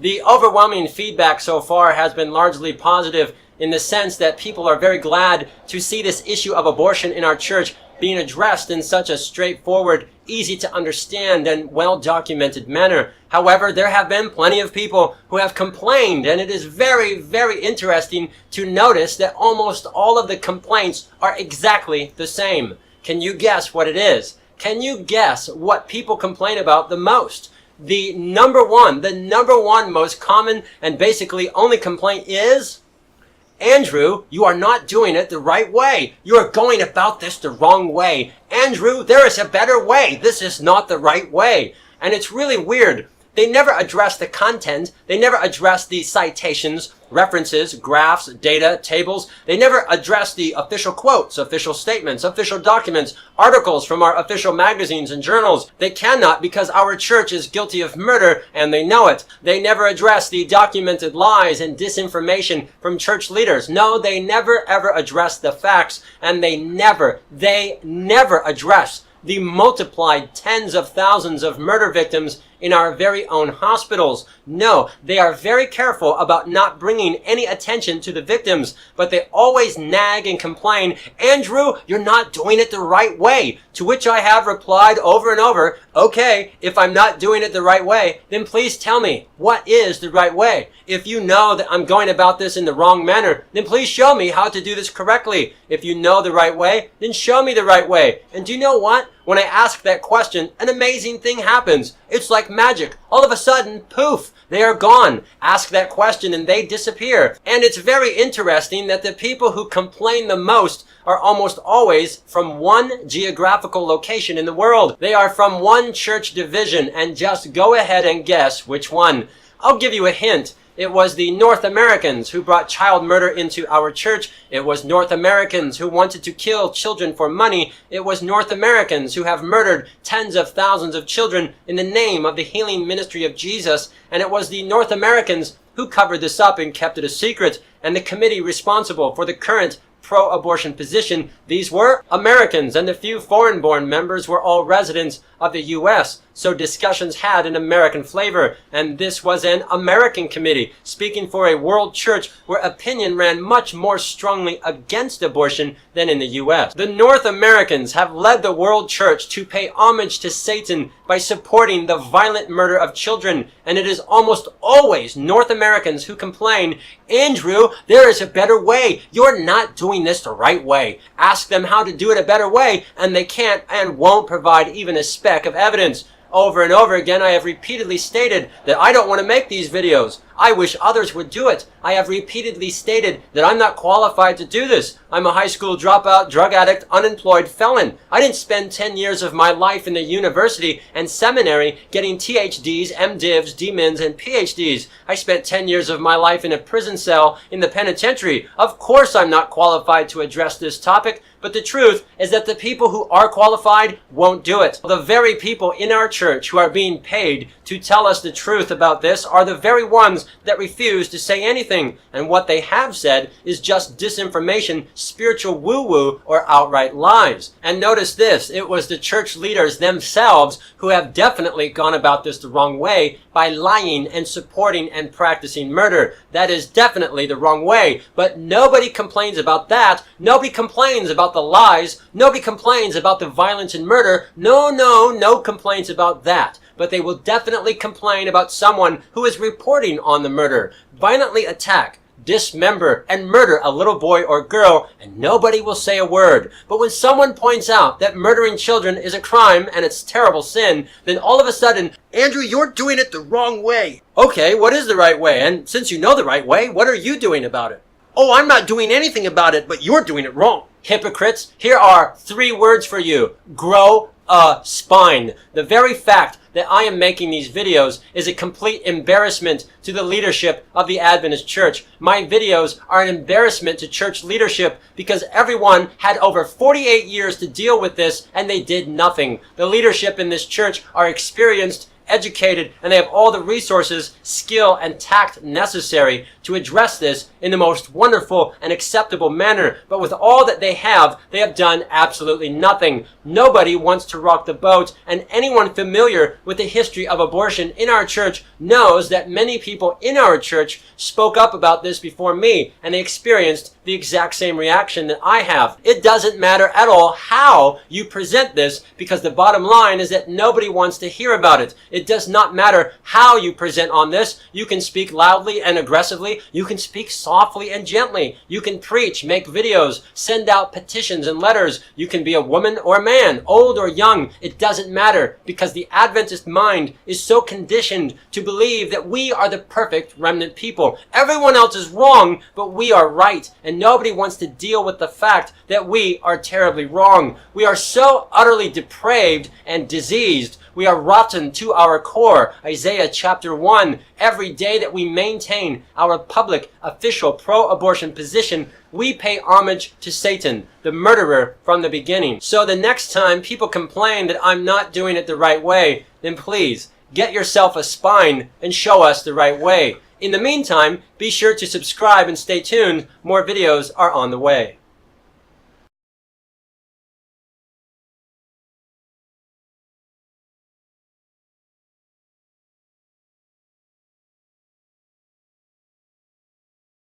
The overwhelming feedback so far has been largely positive in the sense that people are very glad to see this issue of abortion in our church being addressed in such a straightforward, easy to understand, and well-documented manner. However, there have been plenty of people who have complained, and it is very, very interesting to notice that almost all of the complaints are exactly the same. Can you guess what it is? Can you guess what people complain about the most? The number one most common and basically only complaint is, Andrew, you are not doing it the right way. You are going about this the wrong way. Andrew, there is a better way. This is not the right way. And it's really weird. They never address the content. They never address the citations, references, graphs, data, tables. They never address the official quotes, official statements, official documents, articles from our official magazines and journals. They cannot because our church is guilty of murder and they know it. They never address the documented lies and disinformation from church leaders. No, they never ever address the facts, and they never address the multiplied tens of thousands of murder victims in our very own hospitals. No, they are very careful about not bringing any attention to the victims, but they always nag and complain, Andrew, you're not doing it the right way. To which I have replied over and over, okay, if I'm not doing it the right way, then please tell me, what is the right way? If you know that I'm going about this in the wrong manner, then please show me how to do this correctly. If you know the right way, then show me the right way. And do you know what? When I ask that question, an amazing thing happens. It's like magic. All of a sudden, poof, they are gone. Ask that question and they disappear. And it's very interesting that the people who complain the most are almost always from one geographical location in the world. They are from one church division, and just go ahead and guess which one. I'll give you a hint. It was the North Americans who brought child murder into our church. It was North Americans who wanted to kill children for money. It was North Americans who have murdered tens of thousands of children in the name of the healing ministry of Jesus. And it was the North Americans who covered this up and kept it a secret. And the committee responsible for the current pro-abortion position, these were Americans, and the few foreign-born members were all residents of the U.S., so discussions had an American flavor, and this was an American committee speaking for a world church where opinion ran much more strongly against abortion than in the U.S. The North Americans have led the world church to pay homage to Satan by supporting the violent murder of children, and it is almost always North Americans who complain, Andrew, there is a better way. You're not doing this the right way. Ask them how to do it a better way, and they can't and won't provide even a speck of evidence. Over and over again, I have repeatedly stated that I don't want to make these videos. I wish others would do it. I have repeatedly stated that I'm not qualified to do this. I'm a high school dropout, drug addict, unemployed felon. I didn't spend 10 years of my life in the university and seminary getting THDs, MDivs, DMins, and PhDs. I spent 10 years of my life in a prison cell in the penitentiary. Of course I'm not qualified to address this topic, but the truth is that the people who are qualified won't do it. The very people in our church who are being paid to tell us the truth about this are the very ones that refuse to say anything. And what they have said is just disinformation, spiritual woo-woo, or outright lies. And notice this, it was the church leaders themselves who have definitely gone about this the wrong way by lying and supporting and practicing murder. That is definitely the wrong way. But nobody complains about that. Nobody complains about the lies. Nobody complains about the violence and murder. No complaints about that. But they will definitely complain about someone who is reporting on the murder, violently attack, dismember, and murder a little boy or girl, and nobody will say a word. But when someone points out that murdering children is a crime and it's terrible sin, then all of a sudden, Andrew, you're doing it the wrong way. Okay, what is the right way? And since you know the right way, what are you doing about it? Oh, I'm not doing anything about it, but you're doing it wrong. Hypocrites, here are 3 words for you. Grow a spine. The very fact that I am making these videos is a complete embarrassment to the leadership of the Adventist Church. My videos are an embarrassment to church leadership because everyone had over 48 years to deal with this and they did nothing. The leadership in this church are experienced, educated, and they have all the resources, skill, and tact necessary to address this in the most wonderful and acceptable manner. But with all that they have done absolutely nothing. Nobody wants to rock the boat, and anyone familiar with the history of abortion in our church knows that many people in our church spoke up about this before me, and they experienced the exact same reaction that I have. It doesn't matter at all how you present this, because the bottom line is that nobody wants to hear about it. It does not matter how you present on this. You can speak loudly and aggressively. You can speak softly and gently. You can preach, make videos, send out petitions and letters. You can be a woman or a man, old or young. It doesn't matter, because the Adventist mind is so conditioned to believe that we are the perfect remnant people. Everyone else is wrong, but we are right. And nobody wants to deal with the fact that we are terribly wrong. We are so utterly depraved and diseased. We are rotten to our core. Isaiah chapter 1. Every day that we maintain our public, official, pro-abortion position, we pay homage to Satan, the murderer from the beginning. So the next time people complain that I'm not doing it the right way, then please, get yourself a spine and show us the right way. In the meantime, be sure to subscribe and stay tuned. More videos are on the way.